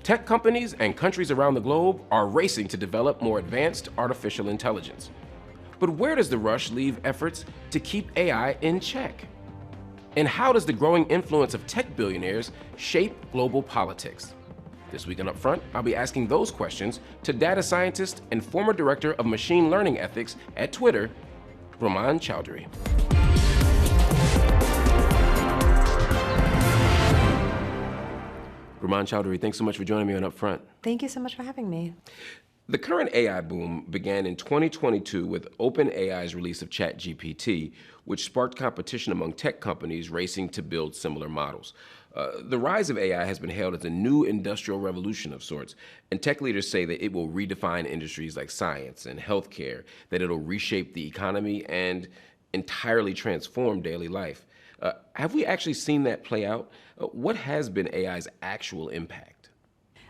Tech companies and countries around the globe are racing to develop more advanced artificial intelligence. But where does the rush leave efforts to keep AI in check? And how does the growing influence of tech billionaires shape global politics? This week on UpFront, I'll be asking those questions to data scientist and former director of machine learning ethics at Twitter, Rumman Chowdhury. Rumman Chowdhury, thanks so much for joining me on UpFront. Thank you so much for having me. The current AI boom began in 2022 with OpenAI's release of ChatGPT, which sparked competition among tech companies racing to build similar models. The rise of AI has been hailed as a new industrial revolution of sorts, and tech leaders say that it will redefine industries like science and healthcare, that it'll reshape the economy and entirely transform daily life. Have we actually seen that play out? What has been AI's actual impact?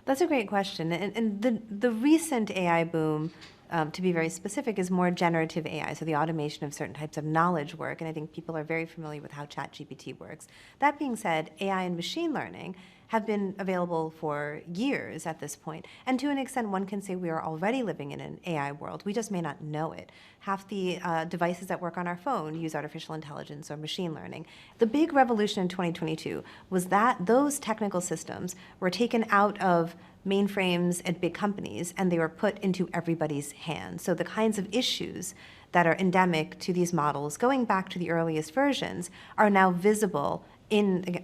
That's a great question. And the recent AI boom, to be very specific, is more generative AI, so the automation of certain types of knowledge work. And I think people are very familiar with how ChatGPT works. That being said, AI and machine learning have been available for years at this point. And to an extent, one can say we are already living in an AI world. We just may not know it. Half the devices that work on our phone use artificial intelligence or machine learning. The big revolution in 2022 was that those technical systems were taken out of mainframes at big companies and they were put into everybody's hands. So the kinds of issues that are endemic to these models, going back to the earliest versions, are now visible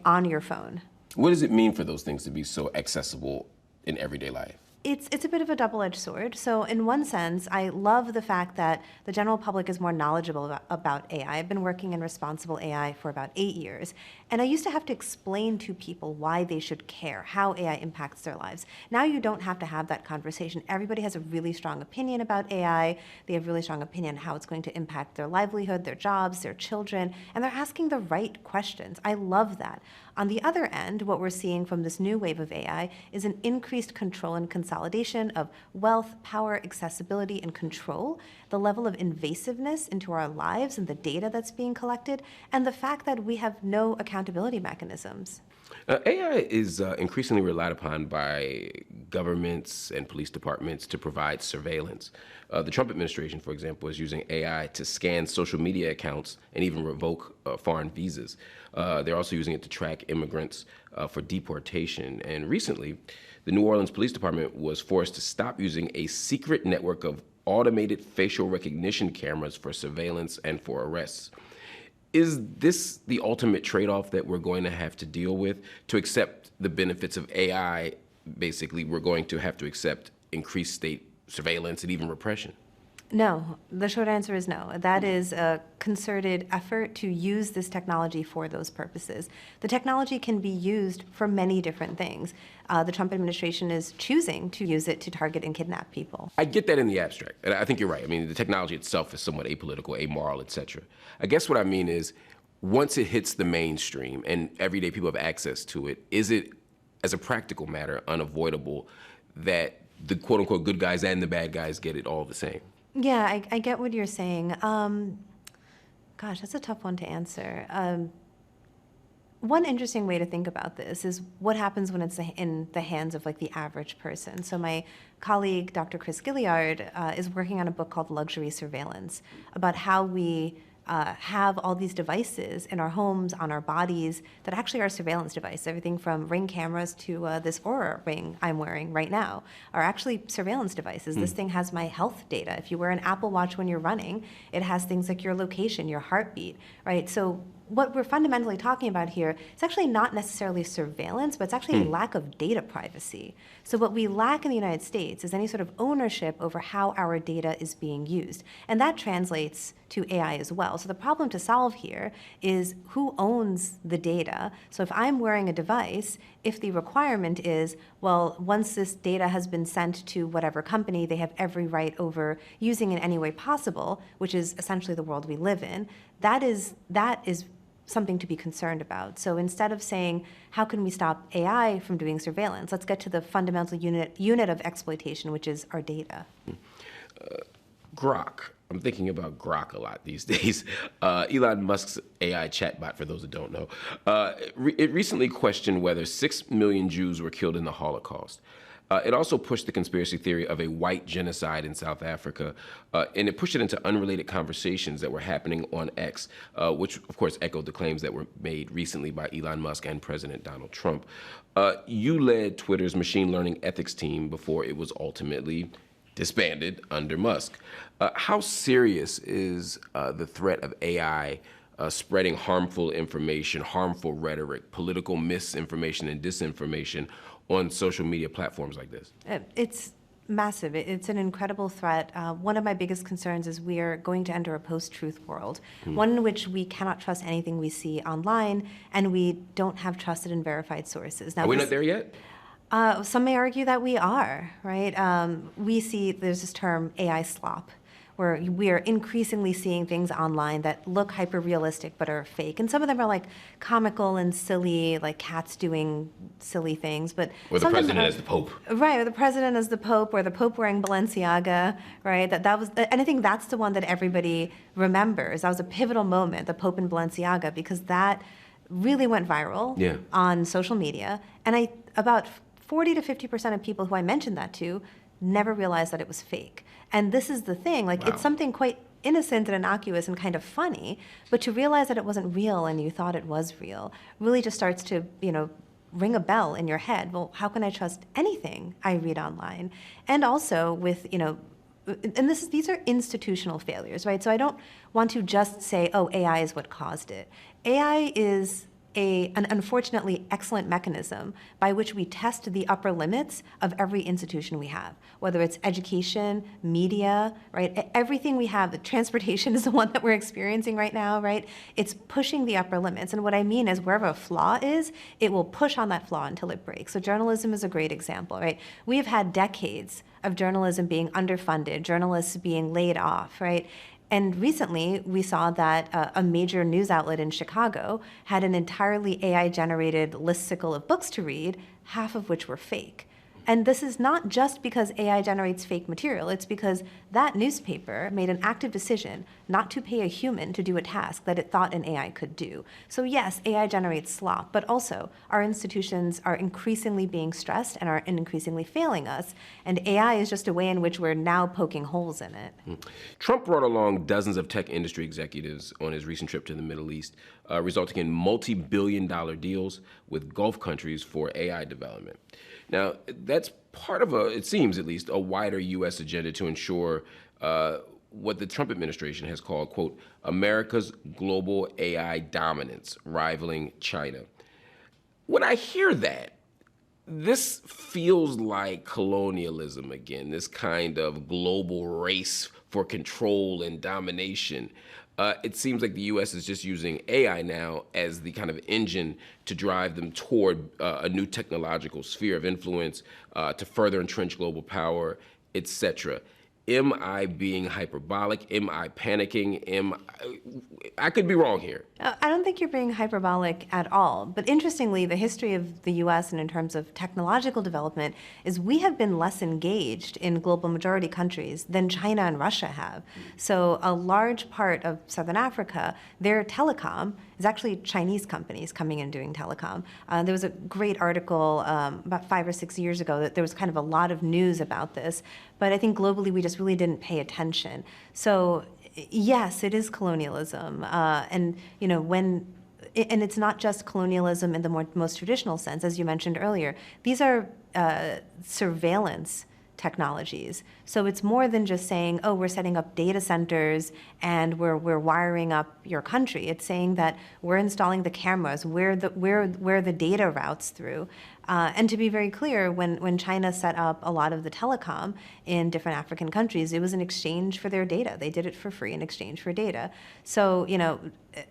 on your phone. What does it mean for those things to be so accessible in everyday life? It's a bit of a double-edged sword. So in one sense, I love the fact that the general public is more knowledgeable about AI. I've been working in responsible AI for about 8 years, and I used to have to explain to people why they should care, how AI impacts their lives. Now you don't have to have that conversation. Everybody has a really strong opinion about AI. They have a really strong opinion how it's going to impact their livelihood, their jobs, their children, and they're asking the right questions. I love that. On the other end, what we're seeing from this new wave of AI is an increased control and consolidation of wealth, power, accessibility, and control, the level of invasiveness into our lives and the data that's being collected, and the fact that we have no accountability mechanisms. AI is increasingly relied upon by governments and police departments to provide surveillance. The Trump administration, for example, is using AI to scan social media accounts and even revoke foreign visas. They're also using it to track immigrants for deportation. And recently, the New Orleans Police Department was forced to stop using a secret network of automated facial recognition cameras for surveillance and for arrests. Is this the ultimate trade-off that we're going to have to deal with? To accept the benefits of AI, basically, we're going to have to accept increased state surveillance and even repression? No, the short answer is no. That is a concerted effort to use this technology for those purposes. The technology can be used for many different things. The Trump administration is choosing to use it to target and kidnap people. I get that in the abstract, and I think you're right. I mean, the technology itself is somewhat apolitical, amoral, et cetera. I guess what I mean is, once it hits the mainstream and everyday people have access to it, is it, as a practical matter, unavoidable that the quote-unquote good guys and the bad guys get it all the same? Yeah, I get what you're saying. Gosh, that's a tough one to answer. One interesting way to think about this is what happens when it's in the hands of like the average person. So my colleague, Dr. Chris Gilliard, is working on a book called Luxury Surveillance about how we have all these devices in our homes, on our bodies, that actually are surveillance devices. Everything from Ring cameras to this Oura ring I'm wearing right now are actually surveillance devices. This thing has my health data. If you wear an Apple Watch when you're running, it has things like your location, your heartbeat, right? So what we're fundamentally talking about here is actually not necessarily surveillance, but it's actually a lack of data privacy. So what we lack in the United States is any sort of ownership over how our data is being used. And that translates to AI as well. So the problem to solve here is who owns the data. So if I'm wearing a device, if the requirement is, well, once this data has been sent to whatever company, they have every right over using in any way possible, which is essentially the world we live in, that is something to be concerned about. So instead of saying, how can we stop AI from doing surveillance, let's get to the fundamental unit of exploitation, which is our data. Grok, I'm thinking about Grok a lot these days. Elon Musk's AI chatbot, for those that don't know, it recently questioned whether 6 million Jews were killed in the Holocaust. It also pushed the conspiracy theory of a white genocide in South Africa, and it pushed it into unrelated conversations that were happening on X, which, of course, echoed the claims that were made recently by Elon Musk and President Donald Trump. You led Twitter's machine learning ethics team before it was ultimately disbanded under Musk. How serious is the threat of AI spreading harmful information, harmful rhetoric, political misinformation and disinformation on social media platforms like this? It's massive. It's an incredible threat. One of my biggest concerns is we are going to enter a post-truth world, one in which we cannot trust anything we see online, and we don't have trusted and verified sources. Now, Are we not there yet? Some may argue that we are, right? We see there's this term AI slop, where we are increasingly seeing things online that look hyper-realistic but are fake. And some of them are like comical and silly, like cats doing silly things. But or the president as the Pope. Right, or the president as the Pope, or the Pope wearing Balenciaga, right? That was, and I think that's the one that everybody remembers. That was a pivotal moment, the Pope in Balenciaga, because that really went viral on social media. And about 40 to 50% of people who I mentioned that to never realized that it was fake. And this is the thing, like it's something quite innocent and innocuous and kind of funny, but to realize that it wasn't real and you thought it was real really just starts to, ring a bell in your head. Well, how can I trust anything I read online? And also with, and these are institutional failures, right? So I don't want to just say, oh, AI is what caused it. AI is an unfortunately excellent mechanism by which we test the upper limits of every institution we have, whether it's education, media, right? Everything we have, the transportation is the one that we're experiencing right now, right? It's pushing the upper limits. And what I mean is wherever a flaw is, it will push on that flaw until it breaks. So journalism is a great example, right? We have had decades of journalism being underfunded, journalists being laid off, right? And recently, we saw that a major news outlet in Chicago had an entirely AI-generated listicle of books to read, half of which were fake. And this is not just because AI generates fake material. It's because that newspaper made an active decision not to pay a human to do a task that it thought an AI could do. So yes, AI generates slop, but also our institutions are increasingly being stressed and are increasingly failing us. And AI is just a way in which we're now poking holes in it. Trump brought along dozens of tech industry executives on his recent trip to the Middle East, resulting in multi-billion-dollar deals with Gulf countries for AI development. Now, that's part of it seems at least, a wider U.S. agenda to ensure what the Trump administration has called, quote, America's global AI dominance, rivaling China. When I hear that, this feels like colonialism again, this kind of global race for control and domination. It seems like the U.S. is just using AI now as the kind of engine to drive them toward a new technological sphere of influence, to further entrench global power, etc. Am I being hyperbolic? Am I panicking? I could be wrong here. I don't think you're being hyperbolic at all. But interestingly, the history of the US and in terms of technological development is we have been less engaged in global majority countries than China and Russia have. So a large part of Southern Africa, their telecom is actually Chinese companies coming and doing telecom. There was a great article about 5 or 6 years ago that there was kind of a lot of news about this. But I think globally we just really didn't pay attention. So yes, it is colonialism, and and it's not just colonialism in the most traditional sense, as you mentioned earlier. These are surveillance technologies. So it's more than just saying, oh, we're setting up data centers and we're wiring up your country. It's saying that we're installing the cameras, where the data routes through. And to be very clear, when China set up a lot of the telecom in different African countries, it was in exchange for their data. They did it for free in exchange for data. So,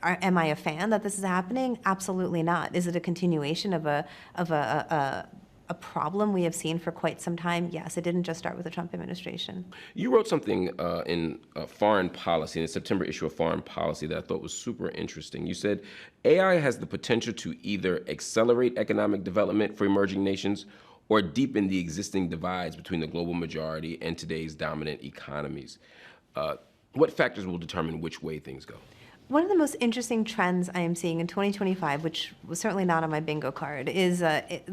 am I a fan that this is happening? Absolutely not. Is it a continuation of a problem we have seen for quite some time? Yes, it didn't just start with the Trump administration. You wrote something in Foreign Policy, in the September issue of Foreign Policy, that I thought was super interesting. You said, AI has the potential to either accelerate economic development for emerging nations or deepen the existing divides between the global majority and today's dominant economies. What factors will determine which way things go? One of the most interesting trends I am seeing in 2025, which was certainly not on my bingo card, is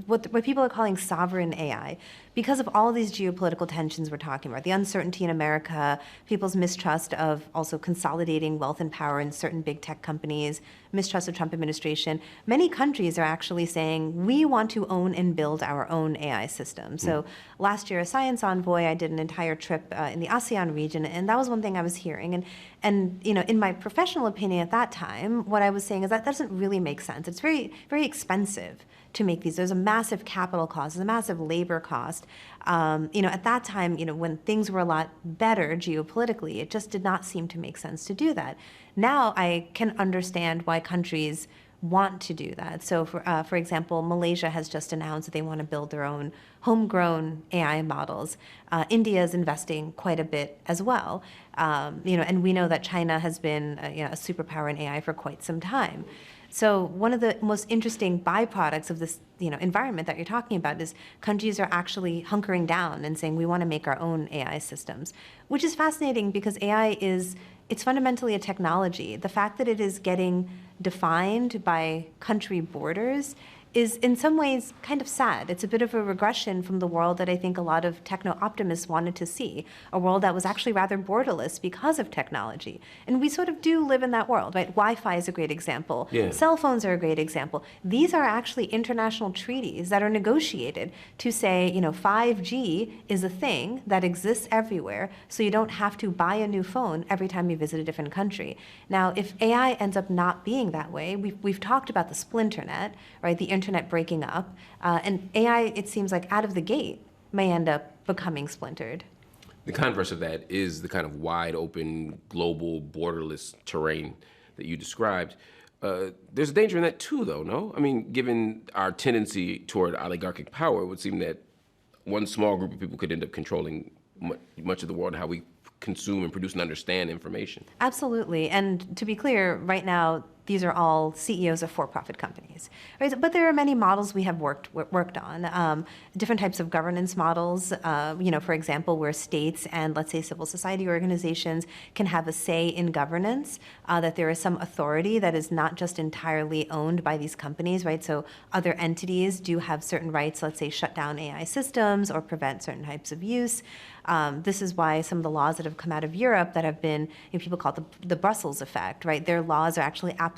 what people are calling sovereign AI. Because of all these geopolitical tensions we're talking about, the uncertainty in America, people's mistrust of also consolidating wealth and power in certain big tech companies, mistrust of Trump administration, many countries are actually saying, we want to own and build our own AI system. So last year, a science envoy, I did an entire trip in the ASEAN region, and that was one thing I was hearing. And in my professional opinion at that time, what I was saying is that doesn't really make sense. It's very, very expensive to make these. There's a massive capital cost, there's a massive labor cost. At that time, when things were a lot better geopolitically, it just did not seem to make sense to do that. Now I can understand why countries want to do that. So for example, Malaysia has just announced that they want to build their own homegrown AI models. India is investing quite a bit as well. And we know that China has been a superpower in AI for quite some time. So one of the most interesting byproducts of this environment that you're talking about is countries are actually hunkering down and saying we want to make our own AI systems, which is fascinating because AI it's fundamentally a technology. The fact that it is getting defined by country borders is in some ways kind of sad. It's a bit of a regression from the world that I think a lot of techno-optimists wanted to see, a world that was actually rather borderless because of technology. And we sort of do live in that world, right? Wi-Fi is a great example. Yeah. Cell phones are a great example. These are actually international treaties that are negotiated to say, 5G is a thing that exists everywhere, so you don't have to buy a new phone every time you visit a different country. Now, if AI ends up not being that way, we've talked about the splinternet, right? The internet breaking up, and AI, it seems like out of the gate, may end up becoming splintered. The converse of that is the kind of wide open, global, borderless terrain that you described. There's a danger in that too, though, no? I mean, given our tendency toward oligarchic power, it would seem that one small group of people could end up controlling much of the world and how we consume and produce and understand information. Absolutely. And to be clear, right now, these are all CEOs of for-profit companies, right? But there are many models we have worked on, different types of governance models, for example, where states and, let's say, civil society organizations can have a say in governance, that there is some authority that is not just entirely owned by these companies, right? So other entities do have certain rights, let's say, shut down AI systems or prevent certain types of use. This is why some of the laws that have come out of Europe that have been, people call it the Brussels effect, right? Their laws are actually applicable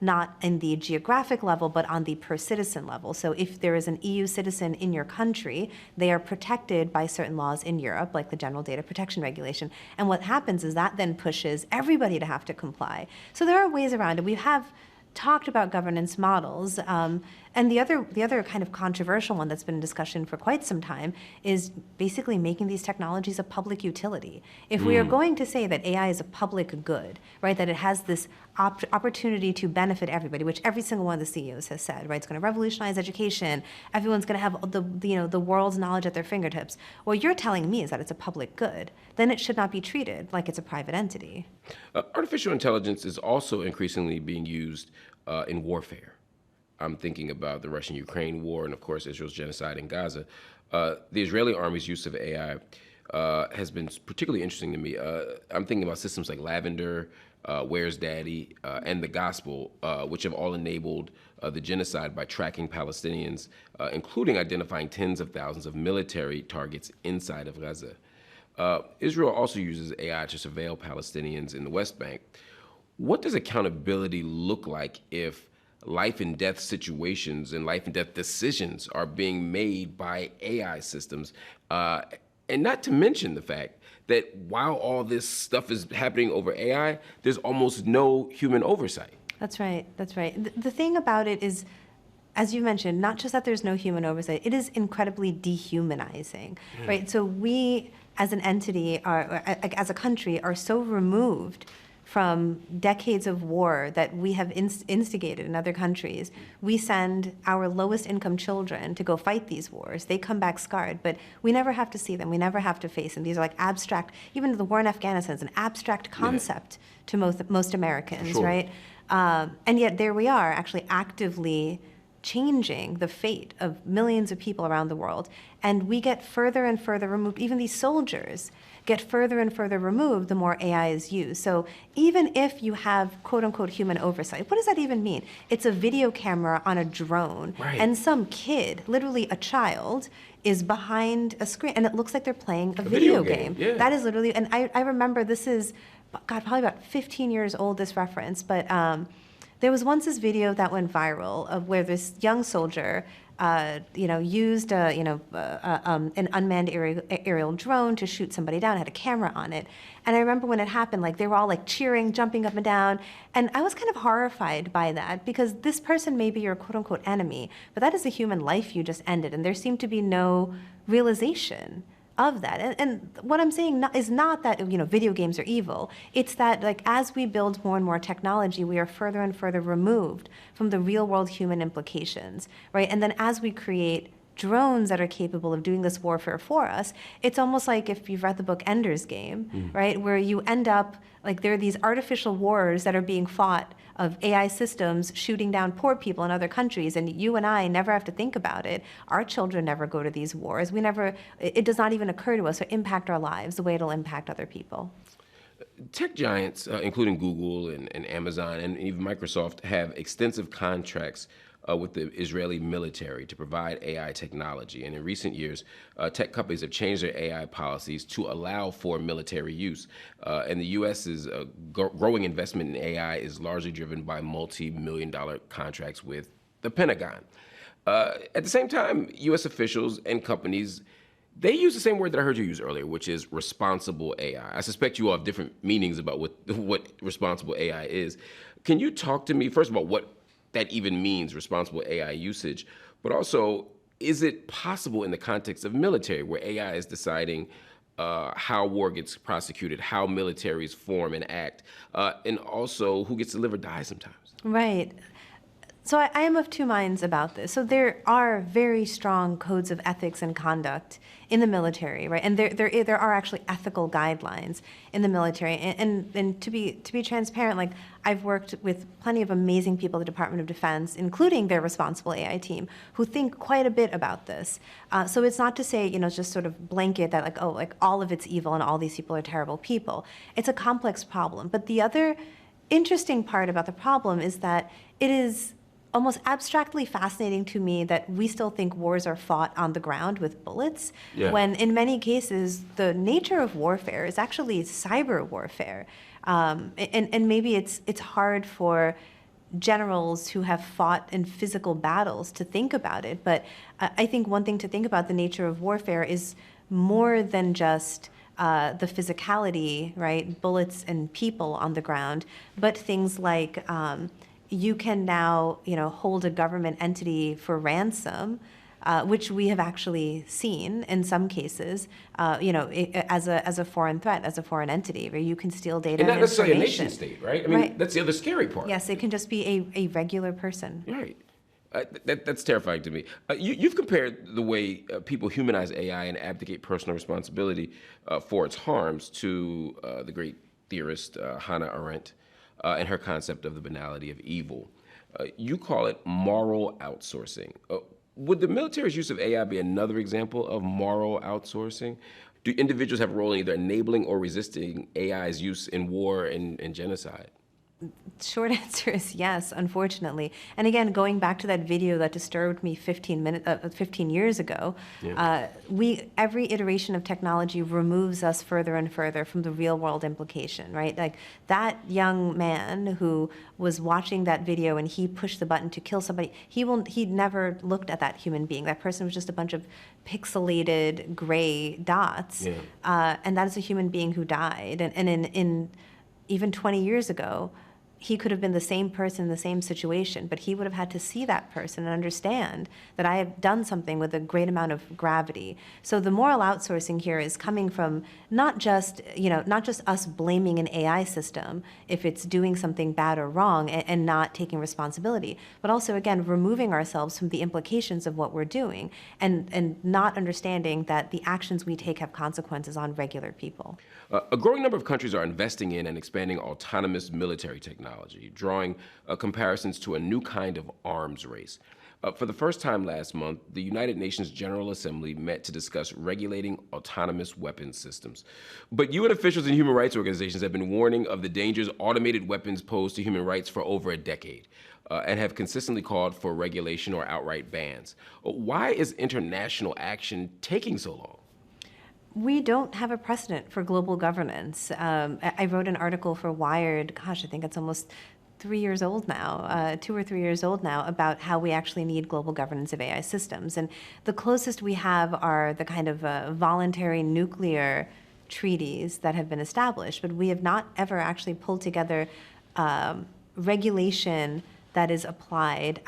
not in the geographic level, but on the per citizen level. So if there is an EU citizen in your country, they are protected by certain laws in Europe, like the General Data Protection Regulation. And what happens is that then pushes everybody to have to comply. So there are ways around it. We have talked about governance models. And the other kind of controversial one that's been in discussion for quite some time is basically making these technologies a public utility. If we are going to say that AI is a public good, right, that it has this opportunity to benefit everybody, which every single one of the CEOs has said, right, it's going to revolutionize education, everyone's going to have the world's knowledge at their fingertips. What you're telling me is that it's a public good. Then it should not be treated like it's a private entity. Artificial intelligence is also increasingly being used in warfare. I'm thinking about the Russian-Ukraine war and, of course, Israel's genocide in Gaza. The Israeli army's use of AI has been particularly interesting to me. I'm thinking about systems like Lavender, Where's Daddy, and The Gospel, which have all enabled the genocide by tracking Palestinians, including identifying tens of thousands of military targets inside of Gaza. Israel also uses AI to surveil Palestinians in the West Bank. What does accountability look like if life and death situations and life and death decisions are being made by AI systems? And not to mention the fact that while all this stuff is happening over AI, there's almost no human oversight. That's right. That's right. The thing about it is, as you mentioned, not just that there's no human oversight, it is incredibly dehumanizing, right? So we, as an entity, as a country, are so removed from decades of war that we have instigated in other countries. We send our lowest income children to go fight these wars. They come back scarred, but we never have to see them. We never have to face them. These are like abstract, even the war in Afghanistan is an abstract concept to most Americans, right? And yet there we are actually actively changing the fate of millions of people around the world. And we get further and further removed. Even these soldiers get further and further removed the more AI is used. So even if you have quote unquote human oversight, what does that even mean? It's a video camera on a drone, Right. and some kid, literally a child, is behind a screen, and it looks like they're playing a video game. Yeah. That is literally, and I remember this is, God, probably about 15 years old, this reference, but there was once this video that went viral of where this young soldier, used an unmanned aerial drone to shoot somebody down, had a camera on it. And I remember when it happened, like they were all like cheering, jumping up and down. And I was kind of horrified by that because this person may be your quote unquote enemy, but that is a human life you just ended. And there seemed to be no realization of that. And what I'm saying is not that, video games are evil. It's that, like, as we build more and more technology, we are further and further removed from the real world human implications, right? And then as we create drones that are capable of doing this warfare for us, it's almost like if you've read the book Ender's Game, right? Where you end up, like, there are these artificial wars that are being fought of AI systems shooting down poor people in other countries, and you and I never have to think about it. Our children never go to these wars. It does not even occur to us or impact our lives the way it'll impact other people. Tech giants, including Google and Amazon and even Microsoft, have extensive contracts with the Israeli military to provide AI technology. And in recent years, tech companies have changed their AI policies to allow for military use. And the U.S.'s growing investment in AI is largely driven by multi-million-dollar contracts with the Pentagon. At the same time, U.S. officials and companies, they use the same word that I heard you use earlier, which is responsible AI. I suspect you all have different meanings about what responsible AI is. Can you talk to me, first of all, what that even means, responsible AI usage, but also, is it possible in the context of military, where AI is deciding how war gets prosecuted, how militaries form and act, and also who gets to live or die sometimes? Right. So I am of two minds about this. So there are very strong codes of ethics and conduct in the military, right? And there are actually ethical guidelines in the military. And to be transparent, like, I've worked with plenty of amazing people at the Department of Defense, including their responsible AI team, who think quite a bit about this. So it's not to say, just sort of blanket that, like, oh, like all of it's evil and all these people are terrible people. It's a complex problem. But the other interesting part about the problem is that it is almost abstractly fascinating to me that we still think wars are fought on the ground with bullets, when in many cases the nature of warfare is actually cyber warfare. And maybe it's hard for generals who have fought in physical battles to think about it, but I think one thing to think about the nature of warfare is more than just the physicality, right? Bullets and people on the ground, but things like you can now, hold a government entity for ransom, which we have actually seen in some cases, as a foreign threat, as a foreign entity, where you can steal data And not and necessarily a information. nation state, right? I mean, Right. that's the other scary part. Yes, it can just be a regular person. Right. That's terrifying to me. You've compared the way people humanize AI and abdicate personal responsibility for its harms to the great theorist Hannah Arendt and her concept of the banality of evil. You call it moral outsourcing. Would the military's use of AI be another example of moral outsourcing? Do individuals have a role in either enabling or resisting AI's use in war and genocide? Short answer is yes, unfortunately. And again, going back to that video that disturbed me 15 years ago, every iteration of technology removes us further and further from the real world implication, right? Like that young man who was watching that video and he pushed the button to kill somebody, he never looked at that human being. That person was just a bunch of pixelated gray dots. And that is a human being who died. And in even 20 years ago, he could have been the same person in the same situation, but he would have had to see that person and understand that I have done something with a great amount of gravity. So the moral outsourcing here is coming from not just us blaming an AI system if it's doing something bad or wrong and not taking responsibility, but also, again, removing ourselves from the implications of what we're doing and not understanding that the actions we take have consequences on regular people. A growing number of countries are investing in and expanding autonomous military technology, drawing comparisons to a new kind of arms race. For the first time last month, the United Nations General Assembly met to discuss regulating autonomous weapons systems. But UN officials and human rights organizations have been warning of the dangers automated weapons pose to human rights for over a decade, and have consistently called for regulation or outright bans. Why is international action taking so long? We don't have a precedent for global governance. I wrote an article for Wired, gosh, I think it's almost 3 years old now, 2 or 3 years old now, about how we actually need global governance of AI systems. And the closest we have are the kind of voluntary nuclear treaties that have been established, but we have not ever actually pulled together regulation that is applied,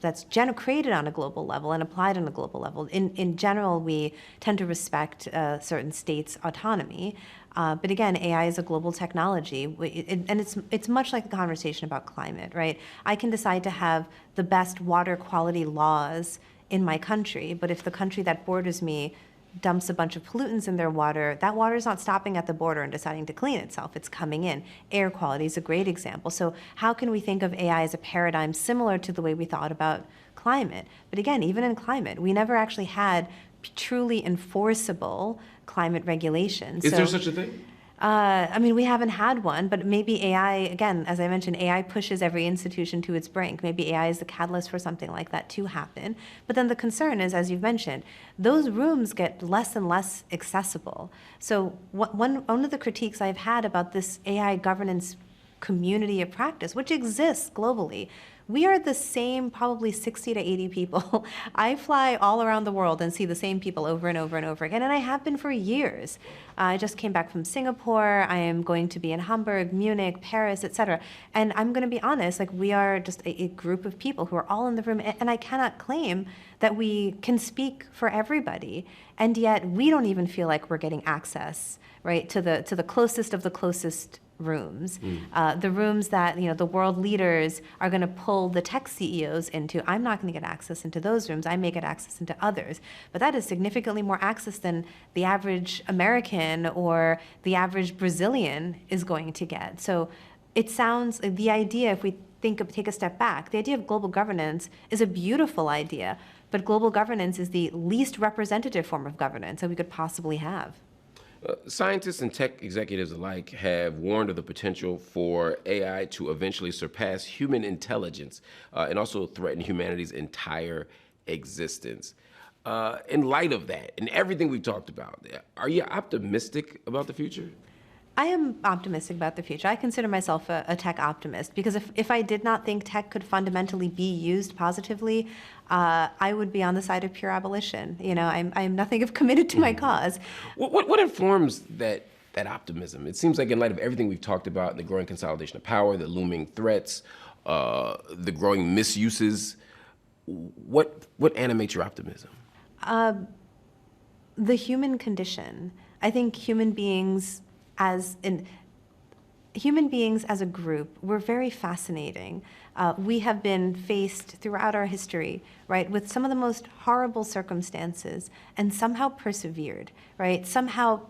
that's created on a global level and applied on a global level. In general, we tend to respect certain states' autonomy. But again, AI is a global technology, and it's much like the conversation about climate, right? I can decide to have the best water quality laws in my country, but if the country that borders me dumps a bunch of pollutants in their water, that water is not stopping at the border and deciding to clean itself. It's coming in. Air quality is a great example. So how can we think of AI as a paradigm similar to the way we thought about climate? But again, even in climate, we never actually had truly enforceable climate regulations. Is there such a thing? I mean, we haven't had one, but maybe AI, again, as I mentioned, AI pushes every institution to its brink. Maybe AI is the catalyst for something like that to happen. But then the concern is, as you've mentioned, those rooms get less and less accessible. So one of the critiques I've had about this AI governance community of practice, which exists globally, we are the same probably 60 to 80 people. I fly all around the world and see the same people over and over and over again, and I have been for years. I just came back from Singapore. I am going to be in Hamburg, Munich, Paris, etc. And I'm going to be honest, like we are just a group of people who are all in the room, and I cannot claim that we can speak for everybody, and yet we don't even feel like we're getting access, right, to the closest of the closest rooms, the rooms that the world leaders are going to pull the tech CEOs into. I'm not going to get access into those rooms. I may get access into others, but that is significantly more access than the average American or the average Brazilian is going to get. So it sounds like the idea, if we take a step back, the idea of global governance is a beautiful idea, but global governance is the least representative form of governance that we could possibly have. Scientists and tech executives alike have warned of the potential for AI to eventually surpass human intelligence and also threaten humanity's entire existence. In light of that and everything we've talked about, are you optimistic about the future? I am optimistic about the future. I consider myself a tech optimist because if I did not think tech could fundamentally be used positively, I would be on the side of pure abolition. I'm nothing of committed to my cause. What informs that optimism? It seems like in light of everything we've talked about, the growing consolidation of power, the looming threats, the growing misuses, what animates your optimism? The human condition. I think human beings as a group, we're very fascinating. We have been faced throughout our history, right, with some of the most horrible circumstances and somehow persevered, right, somehow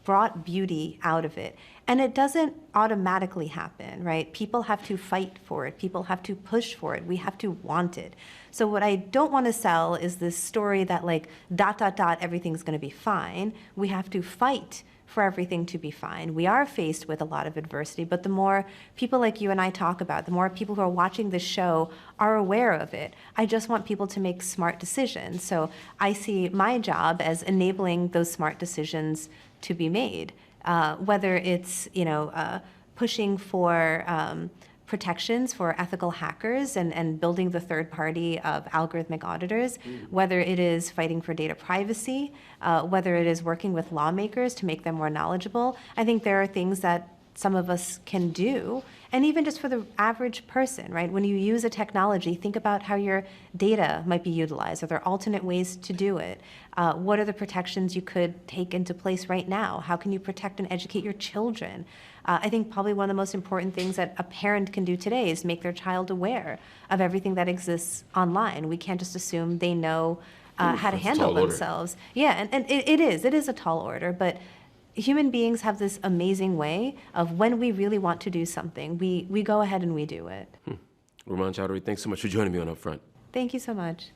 brought beauty out of it. And it doesn't automatically happen, right? People have to fight for it. People have to push for it. We have to want it. So what I don't want to sell is this story that like, ... everything's going to be fine. We have to fight for everything to be fine. We are faced with a lot of adversity, but the more people like you and I talk about, the more people who are watching this show are aware of it. I just want people to make smart decisions. So I see my job as enabling those smart decisions to be made, whether it's pushing for protections for ethical hackers and building the third party of algorithmic auditors, whether it is fighting for data privacy, whether it is working with lawmakers to make them more knowledgeable. I think there are things that some of us can do. And even just for the average person, right? When you use a technology, think about how your data might be utilized. Are there alternate ways to do it? What are the protections you could take into place right now? How can you protect and educate your children? I think probably one of the most important things that a parent can do today is make their child aware of everything that exists online. We can't just assume they know how to handle themselves. Yeah, and it is a tall order, but human beings have this amazing way of when we really want to do something, we go ahead and we do it. Rumman Chowdhury, thanks so much for joining me on UpFront. Thank you so much.